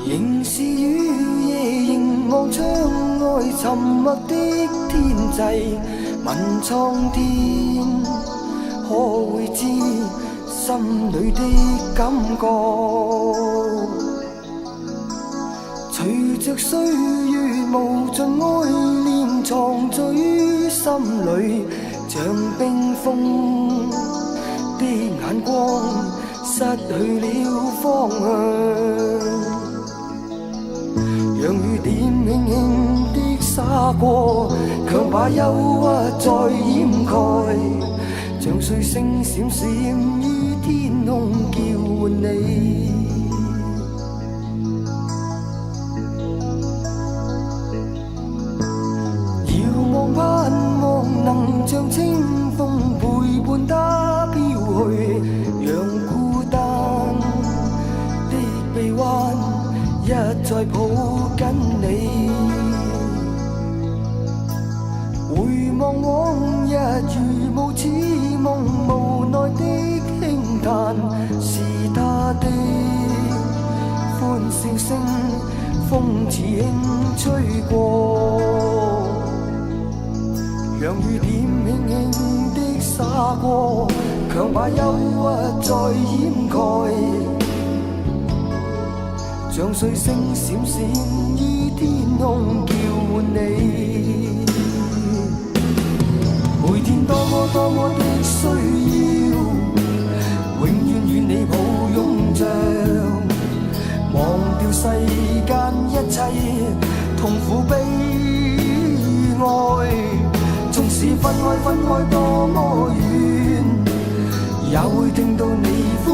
仍是雨夜凝望窗外，沉默的天際問蒼天，可會知心裏的感覺？隨着歲月無盡愛念藏在於心裏，像冰封的眼光失去了方向。讓雨點輕輕的灑過，強把憂鬱再掩蓋，像碎星閃閃於天空叫喚你。遙望盼望能像清風陪伴他飄去，讓孤單的臂彎一再抱緊你，回望往日如無似夢，無奈的輕嘆是他的歡笑聲，風似輕吹過，讓雨點輕輕的灑過，強把憂鬱再掩蓋，像碎星閃閃於天空叫喚你。每天多麼的需要，永遠與你抱擁着，忘掉世間一切痛苦悲哀。縱使分開多麼遠，也會聽到你呼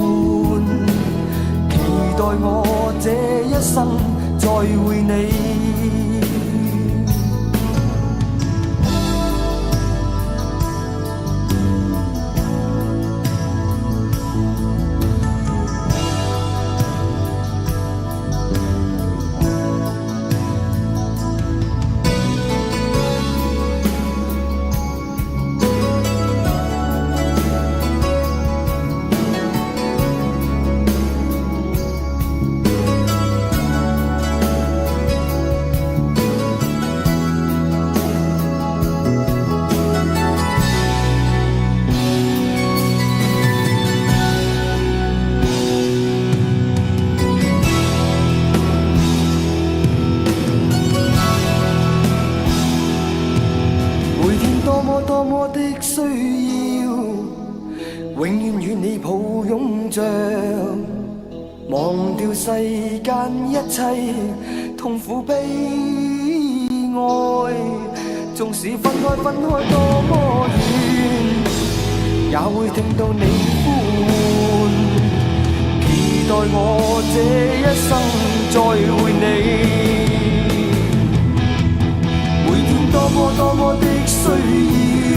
喚，期待我這一生再會你。多麼的需要，永遠與你抱擁着，忘掉世間一切痛苦悲哀。縱使分開多麼遠，也會聽到你呼喚，期待我這一生再會你。每天多麼的需要，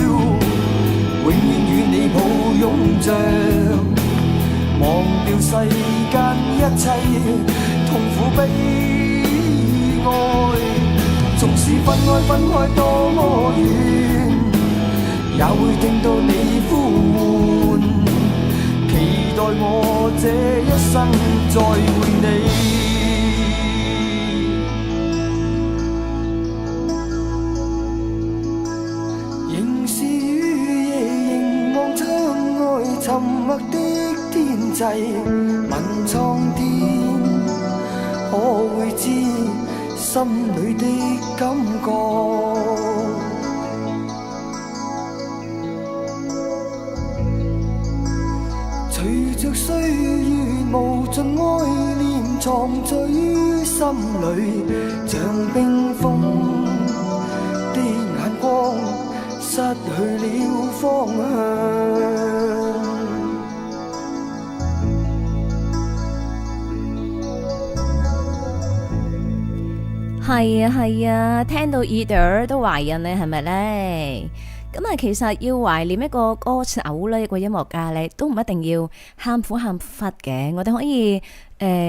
永遠與你抱擁着，忘掉世間一切痛苦悲哀。縱使分開多麼遠，也會聽到你呼喚，期待我這一生再會你。沉默的天際問蒼天，可會知心裏的感覺？隨着歲月無盡愛念藏在於心裏，像冰封的眼光失去了方向。係啊係啊，聽到耳朵都懷孕咧，係咪咧？咁啊，其實要懷念一個歌手咧，一個音樂家咧，都唔一定要喊苦喊忽嘅。我哋可以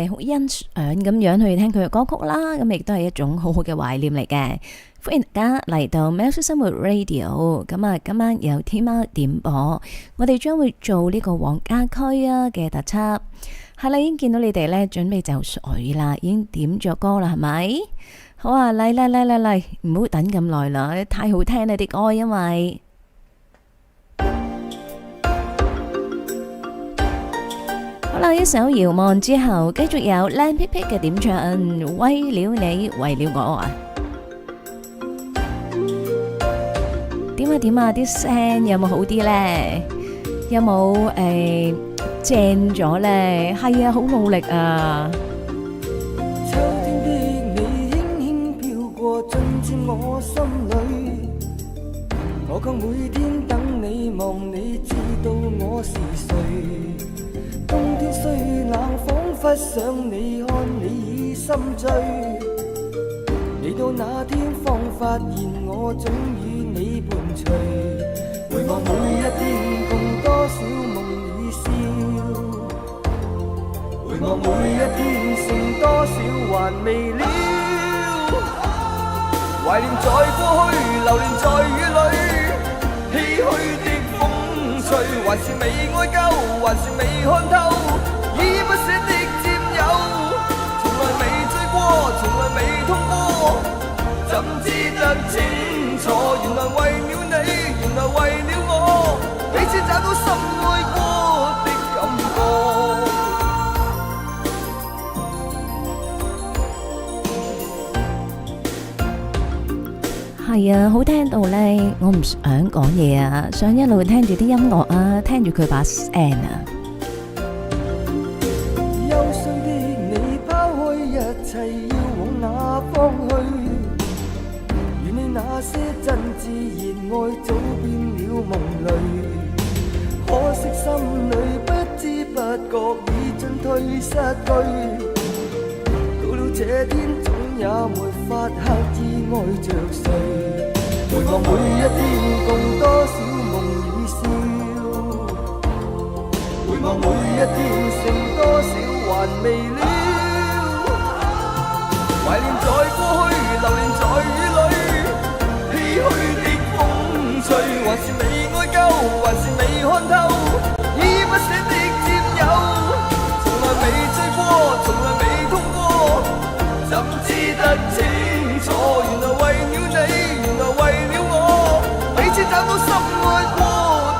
好欣賞咁樣去聽佢嘅歌曲啦，咁亦都係一種好好嘅懷念嚟嘅。歡迎大家嚟到喵式生活 Radio。咁啊，今晚有天喵點播，我哋將會做呢個黃家駒啊嘅特輯。係啦，已經見到你哋咧準備就緒啦，已經點咗歌啦，係咪？好啊，嚟，唔好等咁耐啦，太好聽啦啲歌，因為好啦，一首遙望之後，繼續有靚皮皮嘅點唱，為了你，為了我啊！點啊，啲聲有冇好啲呢？有冇正咗呢？係啊，好努力啊！進佔我心裏，我卻每天等你望你，知道我是誰。冬天雖冷，彷彿想你，看你已心醉。你到那天方發現我總與你伴隨，回望每一天共多少夢已消，回望每一天剩多少還未了。懷念在過去，流連在雨裏，唏噓的風吹，還是未愛夠，還是未看透，依不捨的佔有，從來未醉過，從來未痛過，怎知得清楚？原來為了你，原來為了我，彼此找到深愛過的感覺。係啊，好聽到呢，我唔想講嘢啊，想一路聽住啲音樂啊，聽住佢把聲啊。憂傷的你拋開一切，要往哪方去？與你那些真摯熱愛早變了夢淚，可惜心裏不知不覺已進退失據。到了這天總也沒法刻意愛着誰，回望每一天共多少夢已消，回望每一天剩多少還未了。懷念在過去，流連在雨裏，唏噓的風吹，還是未愛夠，還是未看透，依不捨的佔有，從來未醉過，從來未痛過，怎知得清楚？原來為了你，原來為了我，彼此找到深愛過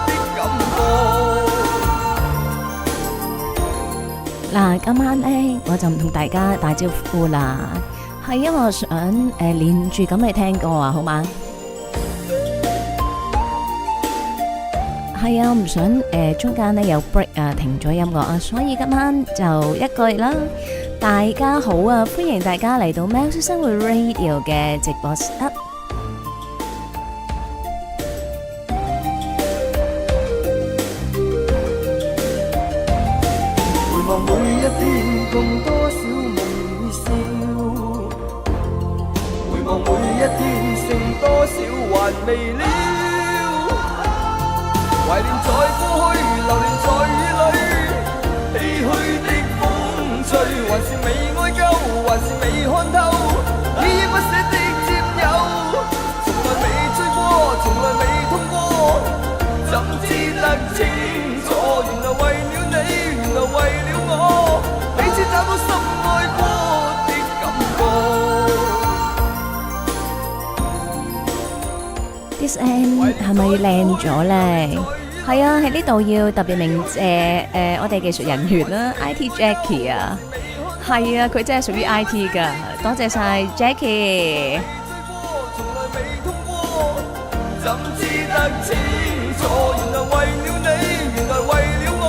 的感覺。嗱，今晚呢，我就唔同大家打招呼啦，係因為我想連住咁嚟聽歌啊，好嗎？係啊，我唔想中間呢有 break 啊，停咗音樂啊，所以今晚就一句啦。大家好啊，歡迎大家嚟到喵式生活 Radio 嘅直播室。回望每一天共多少夢已消，回望每一天剩多少還未了。懷念在過去，流連在雨裏，唏噓的風吹，還是未愛夠，還是未看透，依不捨的佔有，從來未醉過，從來未痛過，怎知得清楚？原來為了你，原來為了我，彼此找到深愛過的感覺。啲聲係咪靚咗咧？係啊，喺呢度要特別鳴謝我哋技術人員啦，IT Jackie 啊，係啊，佢真係屬於 IT 噶，多謝晒 Jackie。怎知得清楚？原來為了你，原來為了我，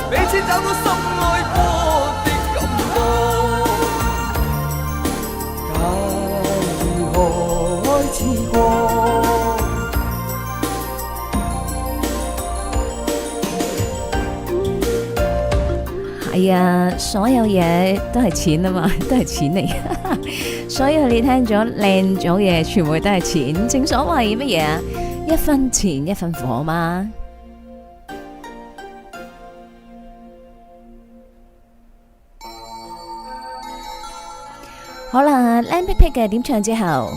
彼此找到深愛過的感覺。假如何開始過？係啊，所有嘢都係錢啊嘛，都係錢嚟。所以你聽咗靚咗嘢，全部都係錢。正所謂乜嘢啊？一分錢一分貨嘛。好啦，靚屁屁嘅點唱之後，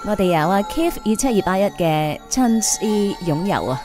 我哋有啊 Keith 27281嘅趁勢擁有啊。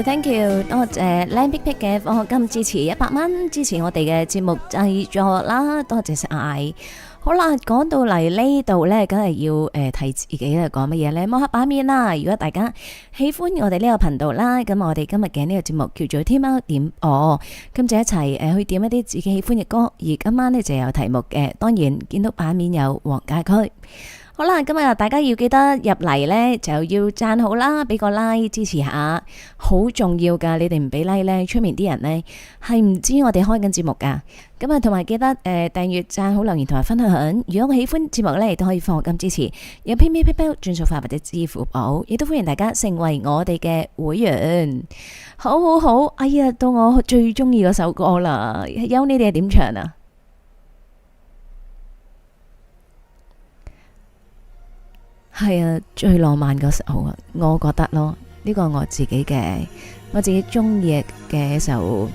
Thank you， 多謝靚 Pick Pick 嘅課學金支持100蚊，支持我哋嘅節目製作啦，多謝晒。好啦，講到嚟呢度呢，梗係要提自己係講乜嘢呢？摸黑版面啦！如果大家喜歡我哋呢個頻道啦，咁我哋今日嘅呢個節目叫做天喵點今次一齊去點一啲自己喜歡嘅歌，而今晚呢就有題目嘅，當然見到版面有黃家駒。好啦，今日大家要記得入嚟呢，就要讚好啦，俾個 like 支持下，好重要噶。你哋唔俾 like 呢，出面啲人呢係唔知我哋開緊節目噶。咁啊，同埋記得訂閱、讚好、留言同埋分享。如果喜歡節目呢，亦都可以課金支持，有 PayPal 轉數快或者支付寶，亦都歡迎大家成為我哋嘅會員。好好好，哎呀，到我最中意嗰首歌啦，有你哋係點唱啊？係啊，最浪漫嗰首啊，我覺得咯，呢個我自己中意嘅一首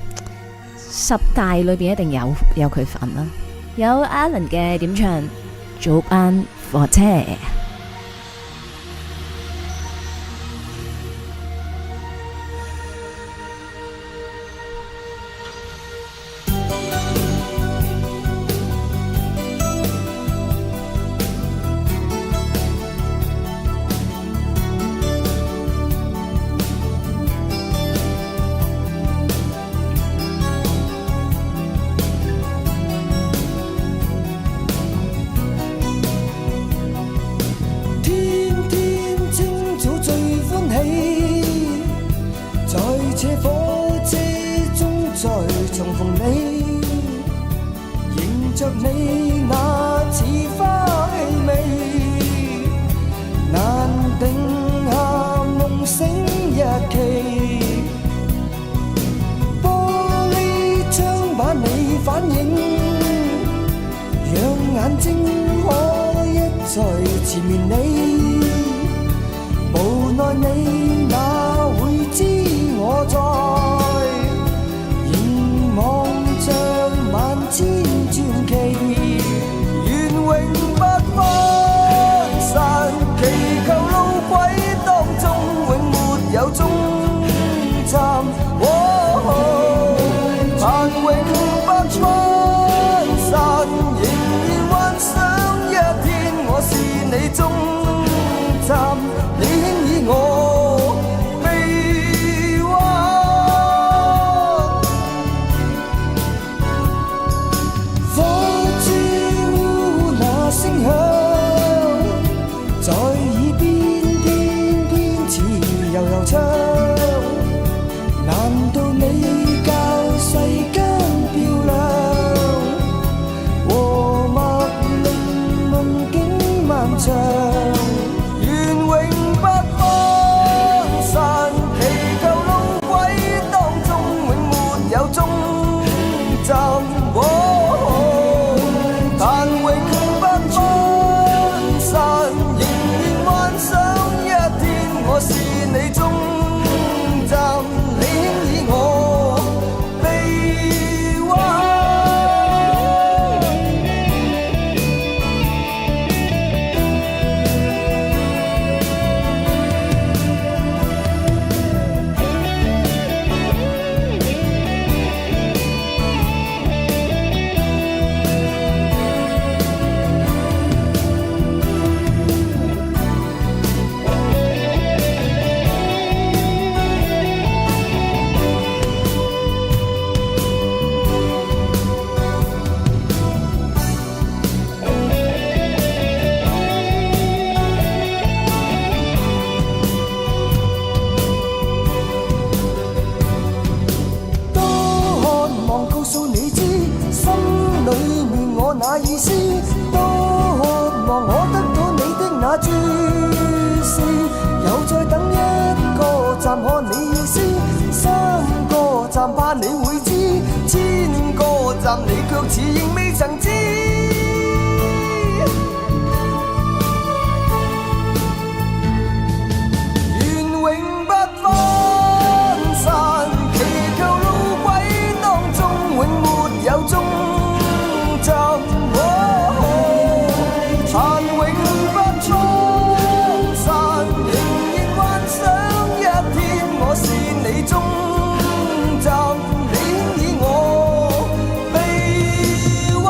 10大裏邊一定有佢份啦。有 Alan 嘅點唱早班火車。你以我臂彎。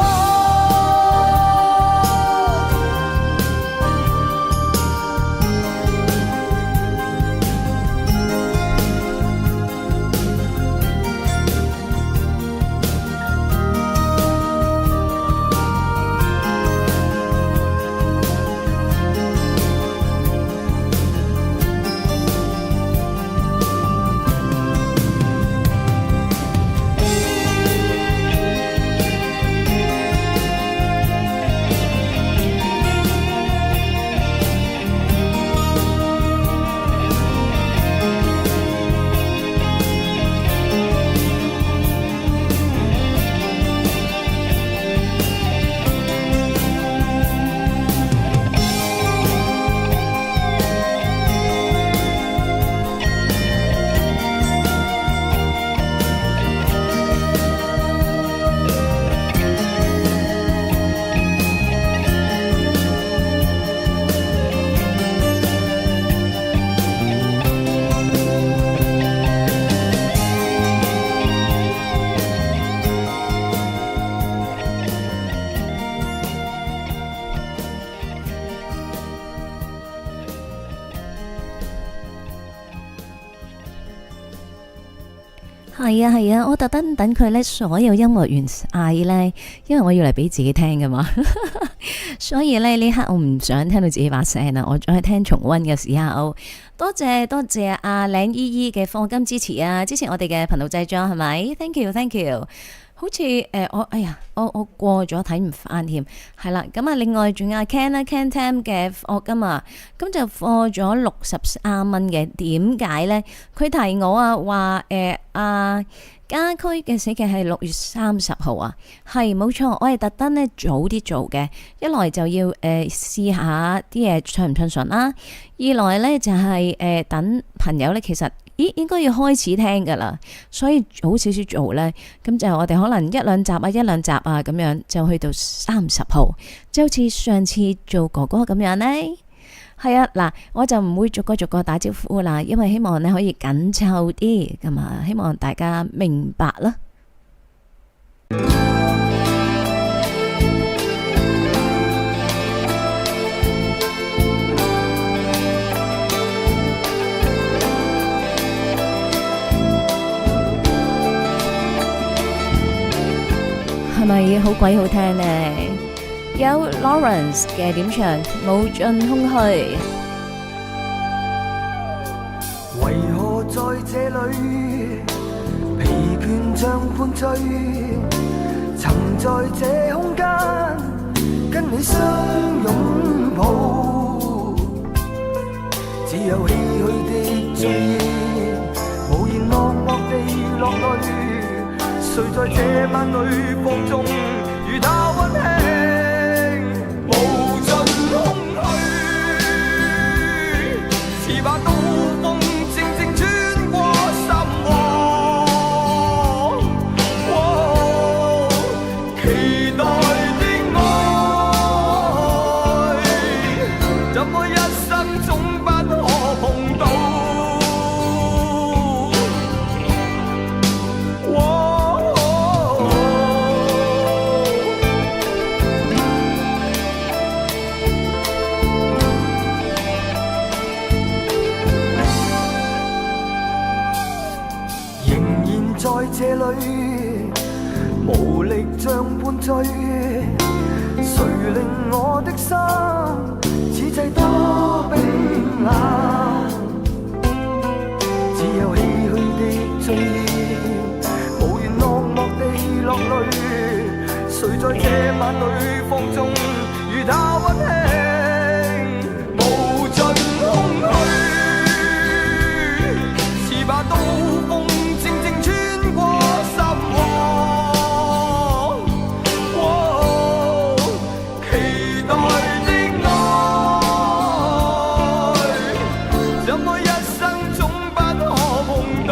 係啊係啊，我特登等佢咧所有音樂完晒咧，因為我要嚟俾自己聽噶嘛，所以咧呢刻我唔想聽到自己把聲啦，我再去聽重溫嘅時候，多謝阿靚姨姨嘅課金支持啊，支持我哋嘅頻道製作係咪 ？Thank you thank you。好似我過咗睇唔翻添，係啦，咁啊，另外仲有 Ken 啦 Ken Tam 嘅課金啊，咁就課咗63蚊嘅，點解咧？佢提我啊，話家駒嘅死期係6月30號啊，係冇錯，我係特登咧早啲做嘅，一來就要試下啲嘢暢唔暢順啦，二來咧就係等朋友咧，其實應該要開始聽噶啦，所以早少少做咧，咁就我哋可能一兩集啊咁樣就去到30號，就好似上次做哥哥咁樣呢。係啊，嗱，我就唔會逐個打招呼啦，因為希望你可以緊湊啲，咁啊，希望大家明白啦。係咪好鬼好聽呢？有 Lawrence 嘅點唱無盡空虛。為何在這裏疲倦像灌醉？曾在這空間跟你相擁抱，只有唏噓的醉意，無言落寞地落淚。誰在這晚裏放縱，與他溫馨，無盡空虛，似把刀鋒靜靜穿過心窩，期待的愛，怎麼一生總不可碰到？在這裏無力像灌醉，誰令我的心此際多冰冷？只有唏噓的醉意，無緣落寞地落淚。誰在這晚裏放縱，與他溫馨，無盡空虛，似把刀鋒靜靜穿過心窩，期待的愛，怎麼一生總不可碰到？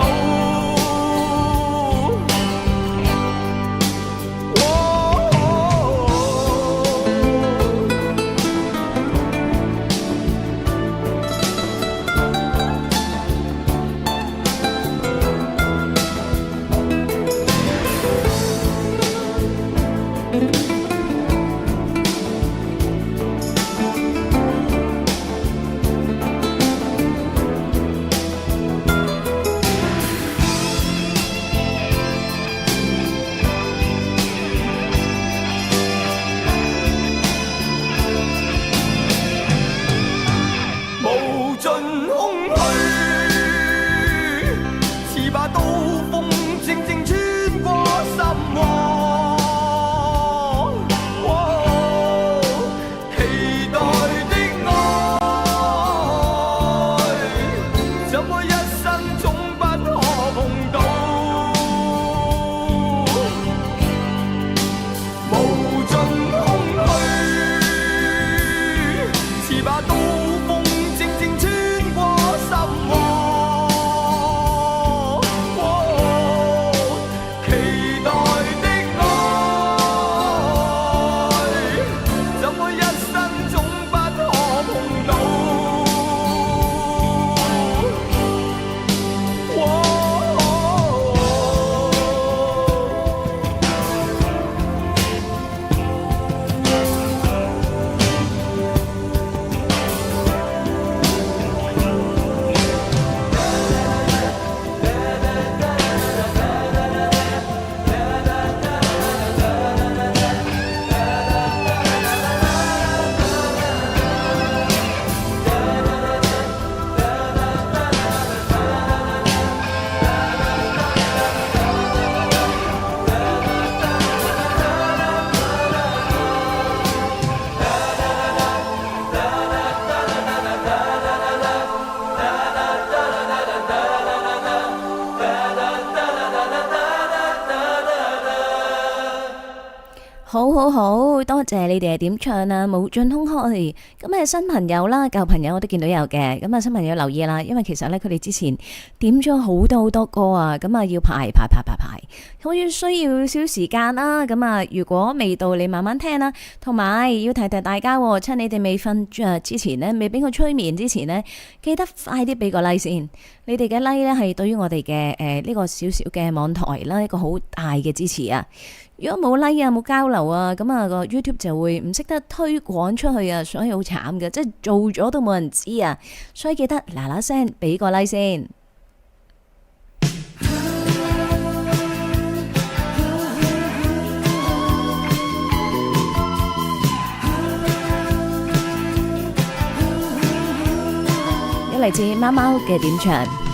好好好，多謝你哋點唱啊，無盡空虛。咁啊，新朋友啦，舊朋友我都見到有嘅。咁啊，新朋友留意啦，因為其實咧佢哋之前點咗好多好多歌啊，咁啊要排，好要需要少時間啦。咁啊，如果未到，你慢慢聽啦。同埋要提提大家，趁你哋未瞓着之前呢，未俾佢催眠之前呢，記得快啲俾個 like 先。你哋嘅 like 咧係對於我哋嘅呢個小小嘅網台啦一個好大嘅支持啊！如果冇 like 啊冇交流啊，咁啊個 YouTube 就會唔識得推廣出去啊，所以好慘嘅，即係做咗都冇人知啊！所以記得嗱嗱聲俾個 like 先。一嚟自貓貓嘅點唱。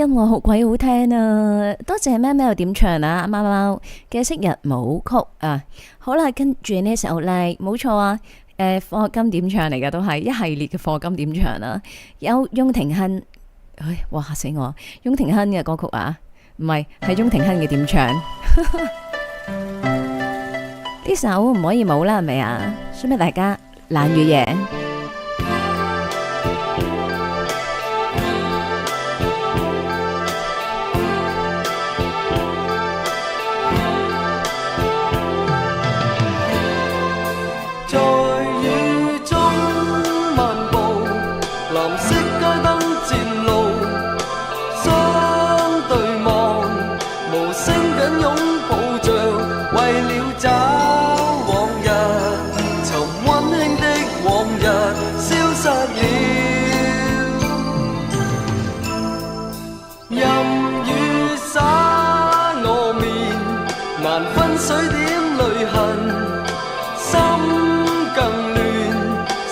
音樂好鬼好聽啊！多謝咩咩又點唱啊？貓貓嘅昔日舞曲啊！好啦，跟住呢首咧，冇錯啊！課金點唱嚟噶，都係一系列嘅課金點唱啊！有翁廷亨，唉，哇嚇死我！翁廷亨嘅歌曲啊，唔係翁廷亨嘅點唱，呢首唔可以冇啦，係咪啊？送俾大家冷雨夜。水點淚痕，心更亂，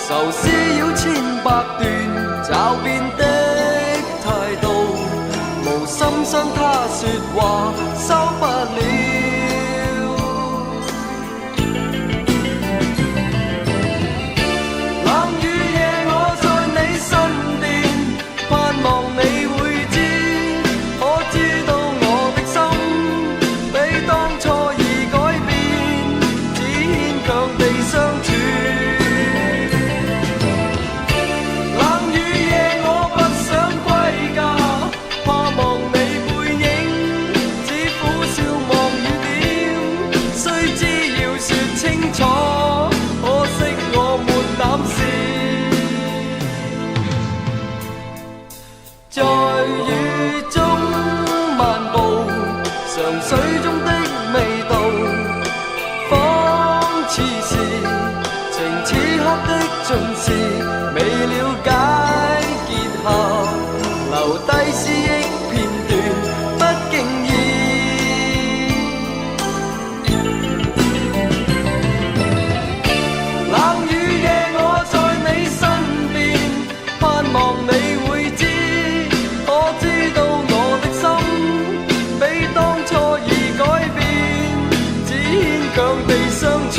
愁思擾千百段，找遍的態度，無心傷他說話，收不了。冷雨夜我在你身邊，盼望你會知，可知道我的心比當初相處，冷雨夜我不想歸家，怕望你背影，只苦笑望雨點，須知要說清楚，可惜我沒膽試，在雨中漫步，嘗水中的味道。似是情此刻的盡是未了解結合，留低思憶片段不經意。冷雨夜我在你身邊，盼望你會知，可知道我的心比當初已改變，只牽強地相處。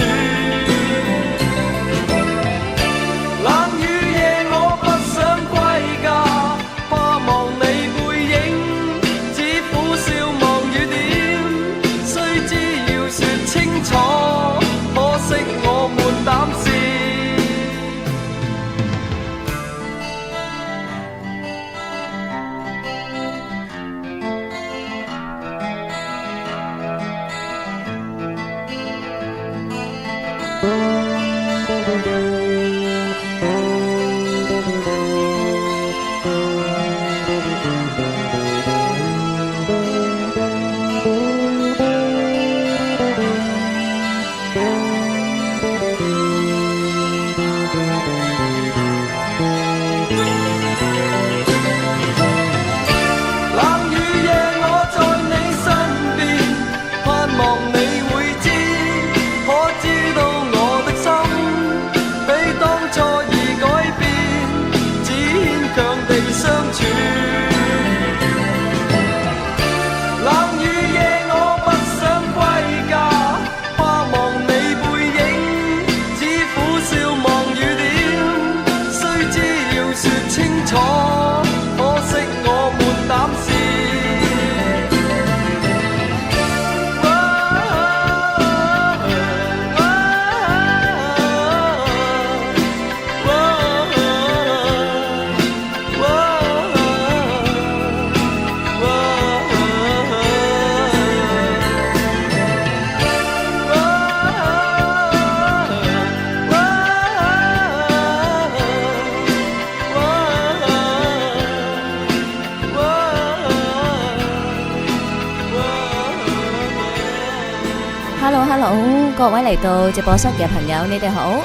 Hello， 各位嚟到直播室嘅朋友，你哋好。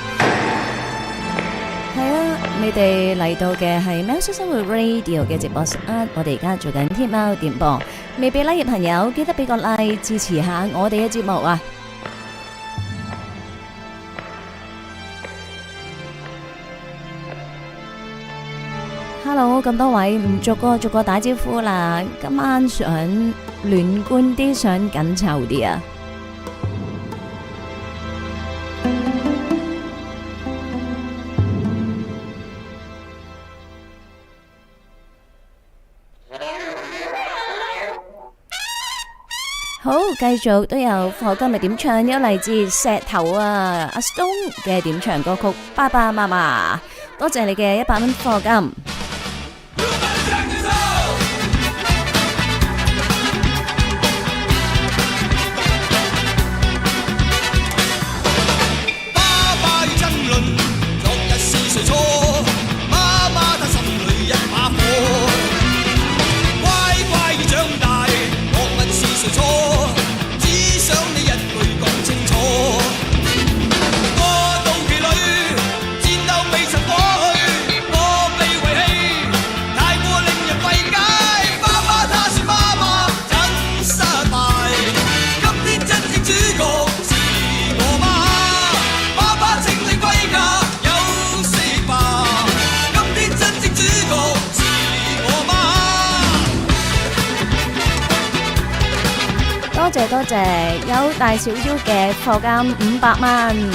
係啊，你哋嚟到嘅係喵式生活 Radio 嘅直播室，我哋而家做緊天喵點播，未俾 like 嘅朋友記得俾個 like 支持下我哋嘅節目啊！ Hello， 咁多位唔逐個打招呼啦。今晚想連貫啲，想緊湊啲啊！好，繼續都有課今日點唱，有嚟自石頭啊阿 Stone 嘅點唱歌曲《爸爸媽媽》，多謝你嘅100蚊課金。多謝有大小腰嘅課金500蚊。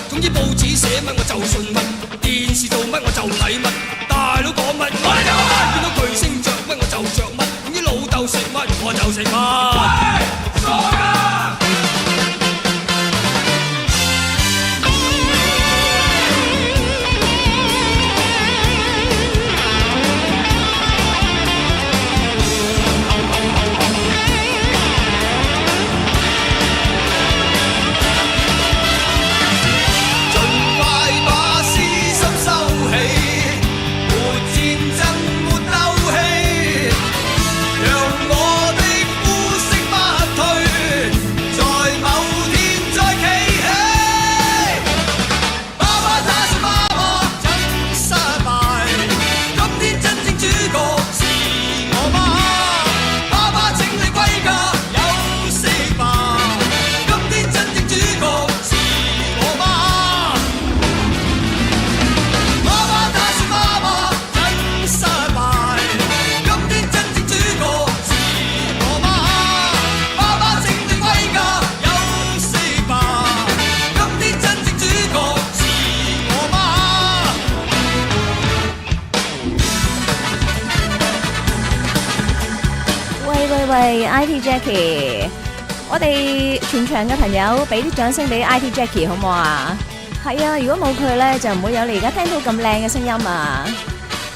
總之報紙寫乜我就信乜，電視做乜我就睇乜，大佬講乜我就乜，見到巨星着乜我就着乜，總之老豆食乜我就食乜。喂，傻噶！喂 IT Jackie， 我哋全場嘅朋友俾啲掌聲俾 IT Jackie 好唔好啊？係啊，如果冇佢咧，就唔會有你而家聽到咁靚嘅聲音啊！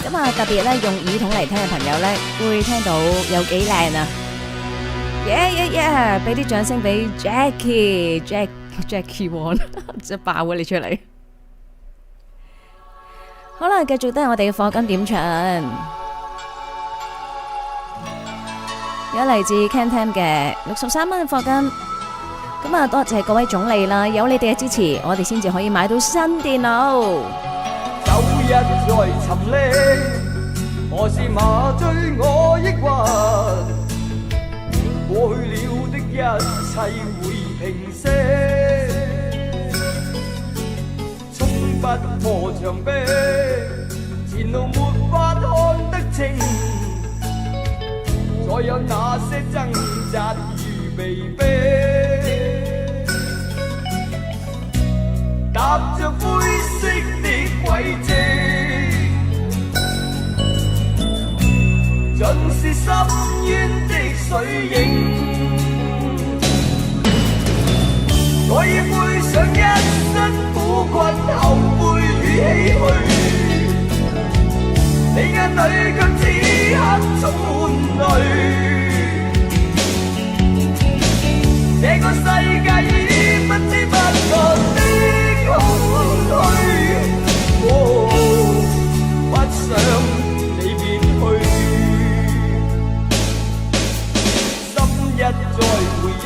咁啊，特別咧用耳筒嚟聽嘅朋友咧，會聽到有幾靚啊！Yeah，俾啲掌聲俾 Jackie Won， 即係爆咗你出嚟！好啦，繼續都係我哋嘅課金點唱。有嚟自 Cantam 嘅63蚊課金，咁啊多謝各位總理啦，有你哋嘅支持，我哋先至可以買到新電腦。舊日在沉溺，何時麻醉我抑鬱？過去了的一切會平息，衝不破牆壁，前路沒法看得清。所有那些掙扎與被逼，踏着灰色的軌跡，盡是深淵的水影。我已背上一身苦困、後悔與唏噓。你你眼裏卻此刻充滿淚。這個世界已不知不覺的空虛，不想你別去，心一再回憶，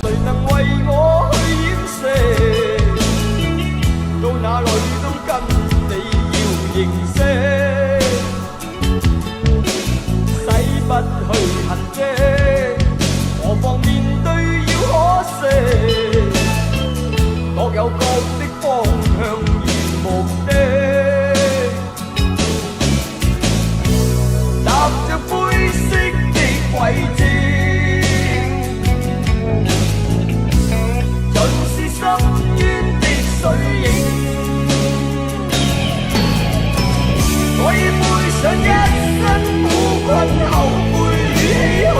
誰能為我去掩飾？到哪裏都跟你要認識，洗不去痕跡，何況面對要可惜，各有各的方向與目的，踏着灰色的軌跡，盡是深淵的水影，我已背上一身苦困後悔與唏噓，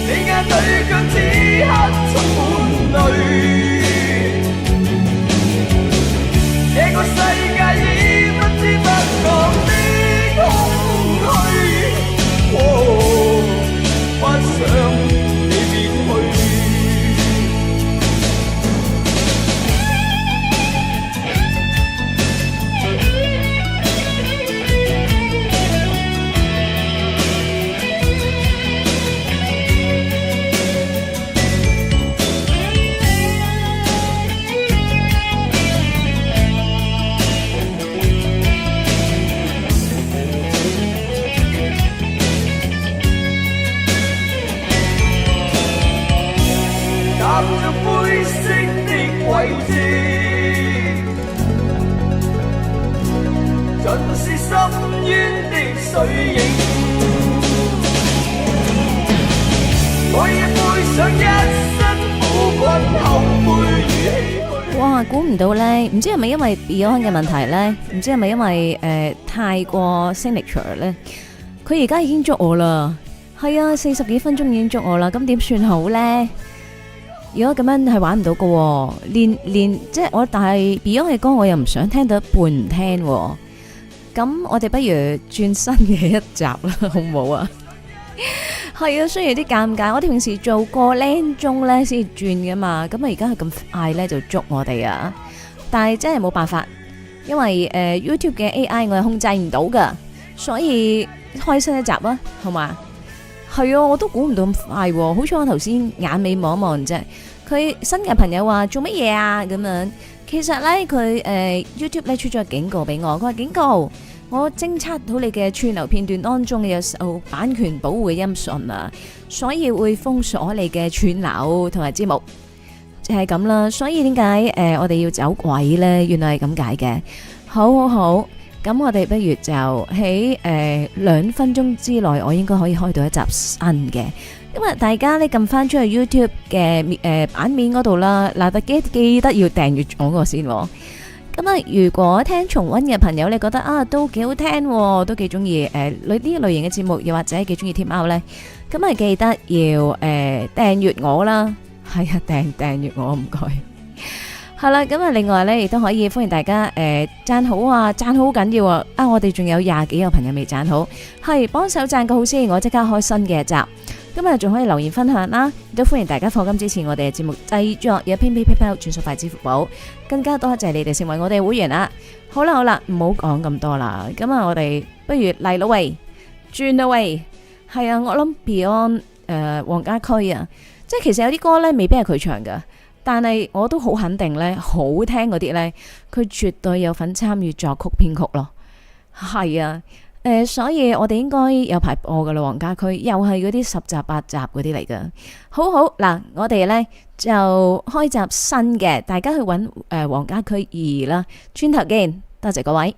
你眼裏卻此刻充滿淚。這個世界已不知不覺的空虛，不想你別去。踏着灰色的軌跡，盡是深淵的水影，我已背上一身苦困後悔與唏噓。哇，估唔到咧，唔知係咪因為 Beyond 嘅問題咧，唔知係咪因為太過 signature 咧，佢而家已經捉我啦。係啊，40幾分鐘已經捉我啦，咁點算好咧？如果咁樣係玩唔到㗎，連即係我，但係 Beyond 嘅歌我又唔想聽到一半唔聽，咁我哋不如轉新嘅一集啦，好唔好啊？係啊，雖然有啲尷尬，我哋平時做個零鐘咧先轉㗎嘛，咁啊而家係咁快咧就捉我哋啊！但係真係冇辦法，因為YouTube 嘅 AI 我係控制唔到㗎，所以開新一集啊，好嘛？係啊，我都估唔到咁快，好彩我頭先眼尾望一望啫。佢新嘅朋友話做乜嘢啊？咁樣，其實咧佢YouTube 咧出咗警告俾我，佢話警告我偵測到你嘅串流片段當中有受版權保護嘅音訊啊，所以會封鎖你嘅串流同埋節目，就係咁啦。所以點解我哋要走鬼咧？原來係咁解嘅。好。咁我哋不如就喺2分鐘之內，我應該可以開到一集新嘅。因為大家咧撳翻出去 YouTube 嘅版面嗰度啦，嗱，記得要訂閱咗我先。咁啊，如果聽重溫嘅朋友你覺得啊都幾好聽，都幾中意呢類型嘅節目，又或者幾中意天喵咧，咁啊記得要訂閱我啦。係啊，訂閱我唔該。係啦，咁啊，另外咧亦都可以歡迎大家讚好啊，讚好緊要啊！我哋仲有20幾個朋友未讚好，係幫手讚個好先，我即刻開新嘅一集。今日仲可以留言分享啦，亦都歡迎大家課金支持我哋嘅節目製作，有 PayPal 轉數快支付寶，更加多謝你哋成為我哋會員啦。好啦，唔好講咁多啦，咁啊，我哋不如嚟咯喂，轉啦喂，係啊，我諗 Beyond 黃家駒啊，即係其實有啲歌咧未必係佢唱噶。但係我都好肯定咧，好聽嗰啲咧，佢絕對有份參與作曲編曲咯。係啊，所以我哋應該有排播噶啦。黃家駒又係嗰啲10集8集嗰啲嚟噶。好嗱，我哋咧就開集新嘅，大家去揾黃家駒2啦。轉頭見，多謝各位。